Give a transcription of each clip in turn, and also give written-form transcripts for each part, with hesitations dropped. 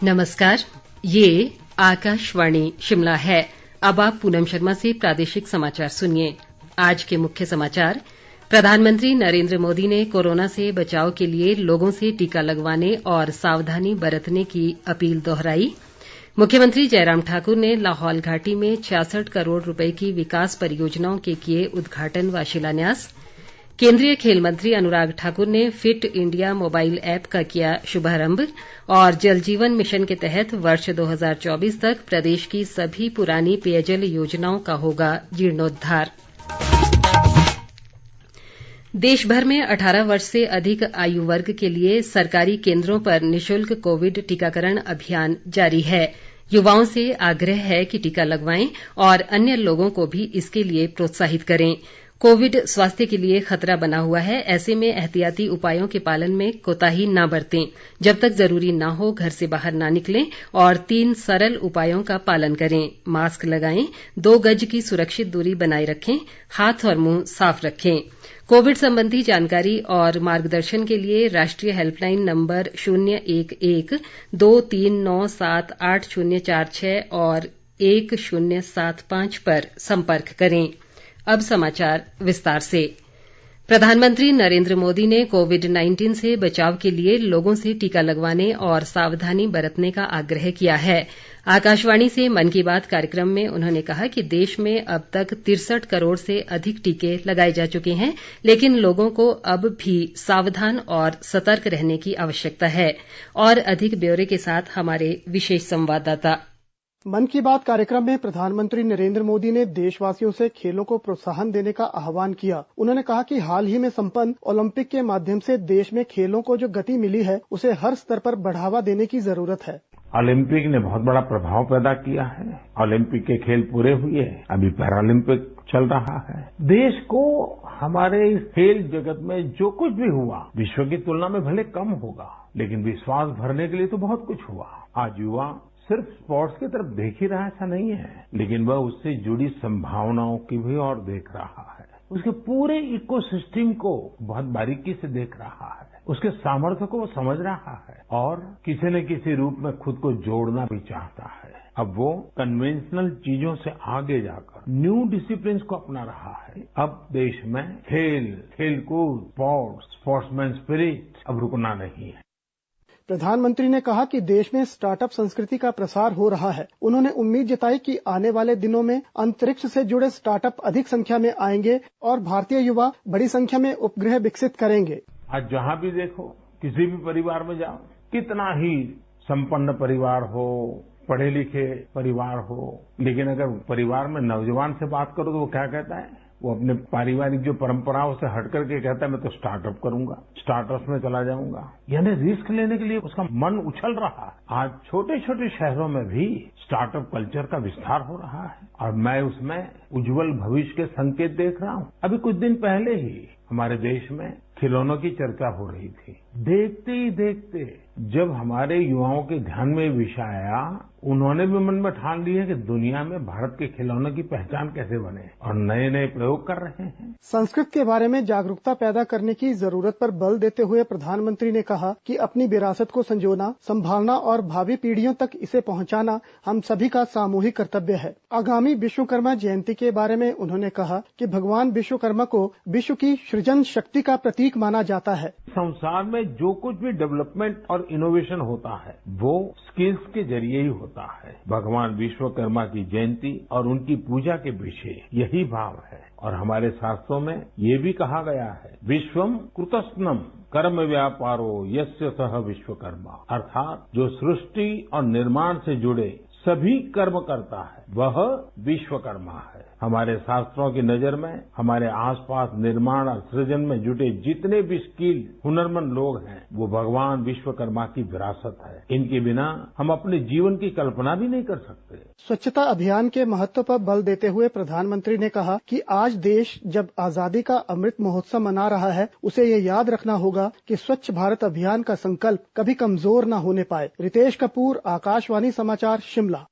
नमस्कार, ये आकाशवाणी शिमला है। अब आप पूनम शर्मा से प्रादेशिक समाचार सुनिए। आज के मुख्य समाचार। प्रधानमंत्री नरेंद्र मोदी ने कोरोना से बचाव के लिए लोगों से टीका लगवाने और सावधानी बरतने की अपील दोहराई। मुख्यमंत्री जयराम ठाकुर ने लाहौल घाटी में 66 करोड़ रुपए की विकास परियोजनाओं के किए उद्घाटन व शिलान्यास। केंद्रीय खेल मंत्री अनुराग ठाकुर ने फिट इंडिया मोबाइल ऐप का किया शुभारंभ और जल जीवन मिशन के तहत वर्ष 2024 तक प्रदेश की सभी पुरानी पेयजल योजनाओं का होगा जीर्णोद्धार। देश भर में 18 वर्ष से अधिक आयु वर्ग के लिए सरकारी केंद्रों पर निशुल्क कोविड टीकाकरण अभियान जारी है। युवाओं से आग्रह है कि टीका लगवाएं और अन्य लोगों को भी इसके लिए प्रोत्साहित करें। कोविड स्वास्थ्य के लिए खतरा बना हुआ है, ऐसे में एहतियाती उपायों के पालन में कोताही न बरतें। जब तक जरूरी न हो घर से बाहर न निकलें और 3 सरल उपायों का पालन करें। मास्क लगाएं, 2 गज की सुरक्षित दूरी बनाए रखें, हाथ और मुंह साफ रखें। कोविड संबंधी जानकारी और मार्गदर्शन के लिए राष्ट्रीय हेल्पलाइन नंबर 011 2397 8046 और 1075 पर संपर्क करें। अब समाचार विस्तार से। प्रधानमंत्री नरेंद्र मोदी ने कोविड-19 से बचाव के लिए लोगों से टीका लगवाने और सावधानी बरतने का आग्रह किया है। आकाशवाणी से मन की बात कार्यक्रम में उन्होंने कहा कि देश में अब तक 63 करोड़ से अधिक टीके लगाए जा चुके हैं, लेकिन लोगों को अब भी सावधान और सतर्क रहने की आवश्यकता है। और अधिक ब्यौरे के साथ हमारे विशेष संवाददाता। मन की बात कार्यक्रम में प्रधानमंत्री नरेंद्र मोदी ने देशवासियों से खेलों को प्रोत्साहन देने का आह्वान किया। उन्होंने कहा कि हाल ही में संपन्न ओलंपिक के माध्यम से देश में खेलों को जो गति मिली है, उसे हर स्तर पर बढ़ावा देने की जरूरत है। ओलंपिक ने बहुत बड़ा प्रभाव पैदा किया है। ओलंपिक के खेल पूरे हुए, अभी पैरालंपिक चल रहा है। देश को हमारे इस खेल जगत में जो कुछ भी हुआ, विश्व की तुलना में भले कम होगा, लेकिन विश्वास भरने के लिए तो बहुत कुछ हुआ। आज युवा सिर्फ स्पोर्ट्स की तरफ देख ही रहा ऐसा नहीं है, लेकिन वह उससे जुड़ी संभावनाओं की भी और देख रहा है। उसके पूरे इकोसिस्टम को बहुत बारीकी से देख रहा है, उसके सामर्थ्य को वो समझ रहा है और किसी न किसी रूप में खुद को जोड़ना भी चाहता है। अब वो कन्वेंशनल चीजों से आगे जाकर न्यू डिसिप्लिन को अपना रहा है। अब देश में खेलकूद, स्पोर्ट्समैन स्पिरिट अब रुकना नहीं है। प्रधानमंत्री ने कहा कि देश में स्टार्टअप संस्कृति का प्रसार हो रहा है। उन्होंने उम्मीद जताई कि आने वाले दिनों में अंतरिक्ष से जुड़े स्टार्टअप अधिक संख्या में आएंगे और भारतीय युवा बड़ी संख्या में उपग्रह विकसित करेंगे। आज जहां भी देखो, किसी भी परिवार में जाओ, कितना ही संपन्न परिवार हो, पढ़े लिखे परिवार हो, लेकिन अगर परिवार में नौजवान से बात करो तो वो क्या कहता है? वो अपने पारिवारिक जो परंपराओं से हट करके कहता है मैं तो स्टार्टअप करूंगा, स्टार्टअप्स में चला जाऊंगा। यानी रिस्क लेने के लिए उसका मन उछल रहा है। आज छोटे छोटे शहरों में भी स्टार्टअप कल्चर का विस्तार हो रहा है और मैं उसमें उज्जवल भविष्य के संकेत देख रहा हूं। अभी कुछ दिन पहले ही हमारे देश में खिलौनों की चर्चा हो रही थी। देखते ही देखते जब हमारे युवाओं के ध्यान में विषय आया, उन्होंने भी मन में ठान लिया कि दुनिया में भारत के खिलौनों की पहचान कैसे बने और नए नए प्रयोग कर रहे हैं। संस्कृत के बारे में जागरूकता पैदा करने की जरूरत पर बल देते हुए प्रधानमंत्री ने कहा कि अपनी विरासत को संजोना, संभालना और भावी पीढ़ियों तक इसे पहुंचाना हम सभी का सामूहिक कर्तव्य है। आगामी विश्वकर्मा जयंती के बारे में उन्होंने कहा कि भगवान विश्वकर्मा को विश्व की सृजन शक्ति का प्रतीक माना जाता है। संसार में जो कुछ भी डेवलपमेंट और इनोवेशन होता है वो स्किल्स के जरिए ही होता है। भगवान विश्वकर्मा की जयंती और उनकी पूजा के पीछे यही भाव है और हमारे शास्त्रों में ये भी कहा गया है, विश्वम कृतस्नम कर्म व्यापारो यस्य सह विश्वकर्मा, अर्थात जो सृष्टि और निर्माण से जुड़े सभी कर्म करता है वह विश्वकर्मा है। हमारे शास्त्रों की नजर में हमारे आसपास निर्माण और सृजन में जुटे जितने भी स्किल हुनरमंद लोग हैं वो भगवान विश्वकर्मा की विरासत है। इनके बिना हम अपने जीवन की कल्पना भी नहीं कर सकते। स्वच्छता अभियान के महत्व पर बल देते हुए प्रधानमंत्री ने कहा कि आज देश जब आजादी का अमृत महोत्सव मना रहा है, उसे ये याद रखना होगा कि स्वच्छ भारत अभियान का संकल्प कभी कमजोर न होने पाए। रितेश कपूर, आकाशवाणी समाचार, शिमला।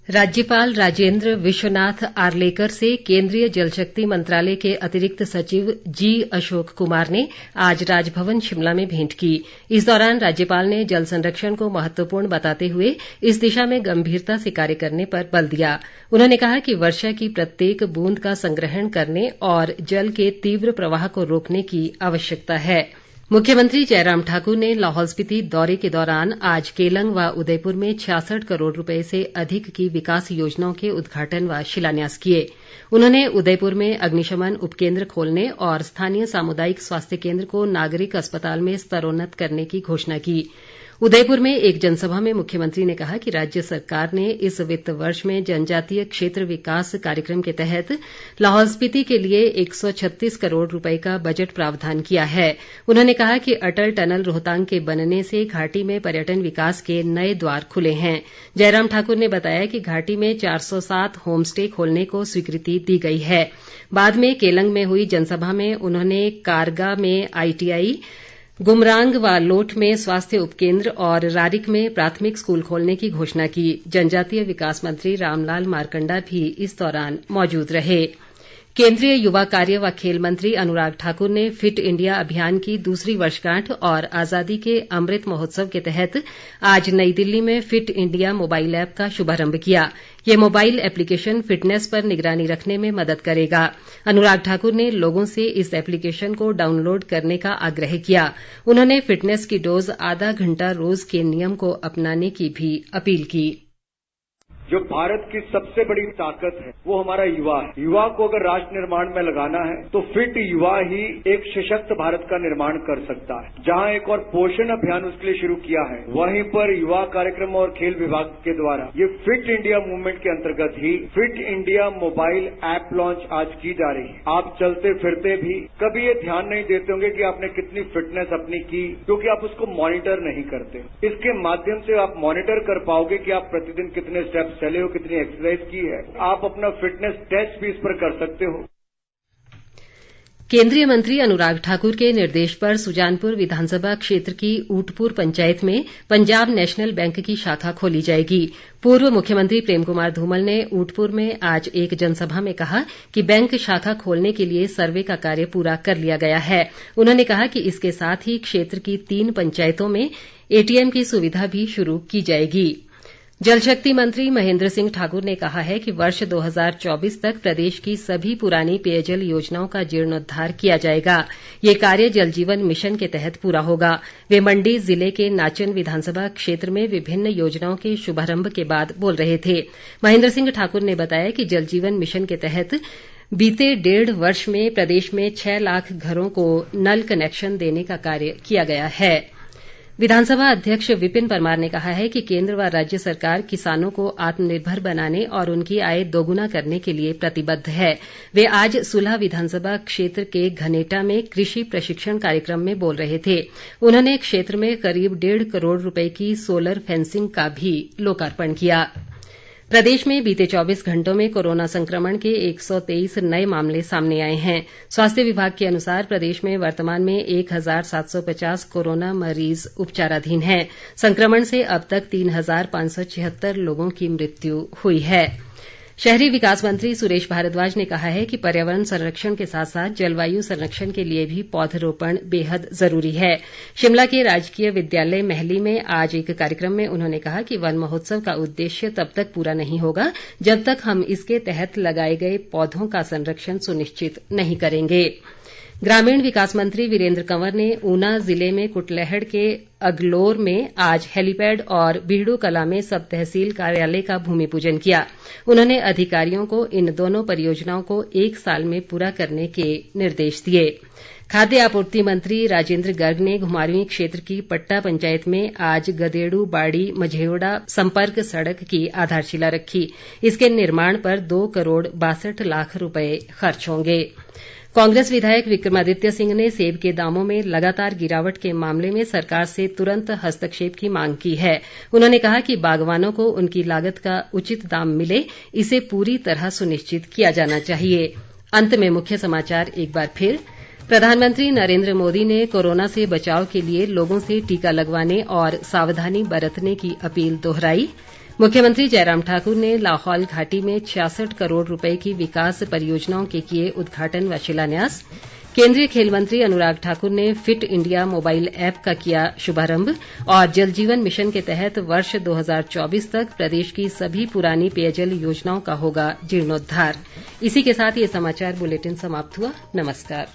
राज्यपाल राजेंद्र विश्वनाथ आर्लेकर से केंद्रीय जल शक्ति मंत्रालय के अतिरिक्त सचिव जी अशोक कुमार ने आज राजभवन शिमला में भेंट की। इस दौरान राज्यपाल ने जल संरक्षण को महत्वपूर्ण बताते हुए इस दिशा में गंभीरता से कार्य करने पर बल दिया। उन्होंने कहा कि वर्षा की प्रत्येक बूंद का संग्रहण करने और जल के तीव्र प्रवाह को रोकने की आवश्यकता है। मुख्यमंत्री जयराम ठाकुर ने लाहौल स्पीति दौरे के दौरान आज केलंग व उदयपुर में 66 करोड़ रुपए से अधिक की विकास योजनाओं के उद्घाटन व शिलान्यास किए। उन्होंने उदयपुर में अग्निशमन उपकेन्द्र खोलने और स्थानीय सामुदायिक स्वास्थ्य केन्द्र को नागरिक अस्पताल में स्तरोन्नत करने की घोषणा की। उदयपुर में एक जनसभा में मुख्यमंत्री ने कहा कि राज्य सरकार ने इस वित्त वर्ष में जनजातीय क्षेत्र विकास कार्यक्रम के तहत लाहौल स्पीति के लिए 136 करोड़ रुपए का बजट प्रावधान किया है। उन्होंने कहा कि अटल टनल रोहतांग के बनने से घाटी में पर्यटन विकास के नए द्वार खुले हैं। जयराम ठाकुर ने बताया कि घाटी में 407 होम स्टे खोलने को स्वीकृति दी गई है। बाद में केलंग में हुई जनसभा में उन्होंने कारगा में ITI, गुमरांग व लोट में स्वास्थ्य उपकेन्द्र और रारिक में प्राथमिक स्कूल खोलने की घोषणा की। जनजातीय विकास मंत्री रामलाल मारकंडा भी इस दौरान मौजूद रहे। केंद्रीय युवा कार्य व खेल मंत्री अनुराग ठाकुर ने फिट इंडिया अभियान की दूसरी वर्षगांठ और आजादी के अमृत महोत्सव के तहत आज नई दिल्ली में फिट इंडिया मोबाइल ऐप का शुभारंभ किया। ये मोबाइल एप्लीकेशन फिटनेस पर निगरानी रखने में मदद करेगा। अनुराग ठाकुर ने लोगों से इस एप्लीकेशन को डाउनलोड करने का आग्रह किया। उन्होंने फिटनेस की डोज आधा घंटा रोज के नियम को अपनाने की भी अपील की। जो भारत की सबसे बड़ी ताकत है वो हमारा युवा है। युवा को अगर राष्ट्र निर्माण में लगाना है तो फिट युवा ही एक सशक्त भारत का निर्माण कर सकता है। जहां एक और पोषण अभियान उसके लिए शुरू किया है, वहीं पर युवा कार्यक्रम और खेल विभाग के द्वारा ये फिट इंडिया मूवमेंट के अंतर्गत ही fit India mobile app launch आज की जा रही है। आप चलते फिरते भी कभी ये ध्यान नहीं देते होंगे कि आपने कितनी फिटनेस अपनी की, क्योंकि आप उसको मॉनिटर नहीं करते। इसके माध्यम से आप मॉनिटर कर पाओगे कि आप प्रतिदिन कितने स्टेप्स चले हो, कितनी एक्सरसाइज की है। आप अपना फिटनेस टेस्ट भी इस पर कर सकते हो। केंद्रीय मंत्री अनुराग ठाकुर के निर्देश पर सुजानपुर विधानसभा क्षेत्र की ऊटपुर पंचायत में पंजाब नेशनल बैंक की शाखा खोली जाएगी। पूर्व मुख्यमंत्री प्रेम कुमार धूमल ने ऊटपुर में आज एक जनसभा में कहा कि बैंक शाखा खोलने के लिए सर्वे का कार्य पूरा कर लिया गया है। उन्होंने कहा कि इसके साथ ही क्षेत्र की 3 पंचायतों में ATM की सुविधा भी शुरू की जाएगी। जल शक्ति मंत्री महेंद्र सिंह ठाकुर ने कहा है कि वर्ष 2024 तक प्रदेश की सभी पुरानी पेयजल योजनाओं का जीर्णोद्धार किया जाएगा। ये कार्य जल जीवन मिशन के तहत पूरा होगा। वे मंडी जिले के नाचन विधानसभा क्षेत्र में विभिन्न योजनाओं के शुभारंभ के बाद बोल रहे थे। महेंद्र सिंह ठाकुर ने बताया कि जल जीवन मिशन के तहत बीते 1.5 वर्ष में प्रदेश में 6 लाख घरों को नल कनेक्शन देने का कार्य किया गया है। विधानसभा अध्यक्ष विपिन परमार ने कहा है कि केंद्र व राज्य सरकार किसानों को आत्मनिर्भर बनाने और उनकी आय दोगुना करने के लिए प्रतिबद्ध है। वे आज सुलह विधानसभा क्षेत्र के घनेटा में कृषि प्रशिक्षण कार्यक्रम में बोल रहे थे। उन्होंने क्षेत्र में करीब 1.5 करोड़ रुपए की सोलर फेंसिंग का भी लोकार्पण किया। प्रदेश में बीते 24 घंटों में कोरोना संक्रमण के 123 नए मामले सामने आए हैं। स्वास्थ्य विभाग के अनुसार प्रदेश में वर्तमान में 1750 कोरोना मरीज उपचाराधीन हैं। संक्रमण से अब तक 3576 लोगों की मृत्यु हुई है। शहरी विकास मंत्री सुरेश भारद्वाज ने कहा है कि पर्यावरण संरक्षण के साथ साथ जलवायु संरक्षण के लिए भी पौधरोपण बेहद जरूरी है। शिमला के राजकीय विद्यालय महली में आज एक कार्यक्रम में उन्होंने कहा कि वन महोत्सव का उद्देश्य तब तक पूरा नहीं होगा जब तक हम इसके तहत लगाए गए पौधों का संरक्षण सुनिश्चित नहीं करेंगे। ग्रामीण विकास मंत्री वीरेंद्र कंवर ने ऊना जिले में कुटलैहड़ के अगलोर में आज हेलीपैड और बीहड़ू कला में सब तहसील कार्यालय का भूमि पूजन किया। उन्होंने अधिकारियों को इन दोनों परियोजनाओं को 1 साल में पूरा करने के निर्देश दिए। खाद्य आपूर्ति मंत्री राजेंद्र गर्ग ने घुमारवीं क्षेत्र की पट्टा पंचायत में आज गदेड़ू बाड़ी मझेवड़ा संपर्क सड़क की आधारशिला रखी। इसके निर्माण पर 2 करोड़ 62 लाख रुपए खर्च होंगे। कांग्रेस विधायक विक्रमादित्य सिंह ने सेब के दामों में लगातार गिरावट के मामले में सरकार से तुरंत हस्तक्षेप की मांग की है। उन्होंने कहा कि बागवानों को उनकी लागत का उचित दाम मिले, इसे पूरी तरह सुनिश्चित किया जाना चाहिए। अंत में मुख्य समाचार एक बार फिर। प्रधानमंत्री नरेंद्र मोदी ने कोरोना से बचाव के लिए लोगों से टीका लगवाने और सावधानी बरतने की अपील दोहराई। मुख्यमंत्री जयराम ठाकुर ने लाहौल घाटी में 66 करोड़ रुपए की विकास परियोजनाओं के किए उद्घाटन व शिलान्यास। केंद्रीय खेल मंत्री अनुराग ठाकुर ने फिट इंडिया मोबाइल ऐप का किया शुभारंभ और जल जीवन मिशन के तहत वर्ष 2024 तक प्रदेश की सभी पुरानी पेयजल योजनाओं का होगा जीर्णोद्धार। इसी के साथ ये समाचार बुलेटिन समाप्त हुआ। नमस्कार।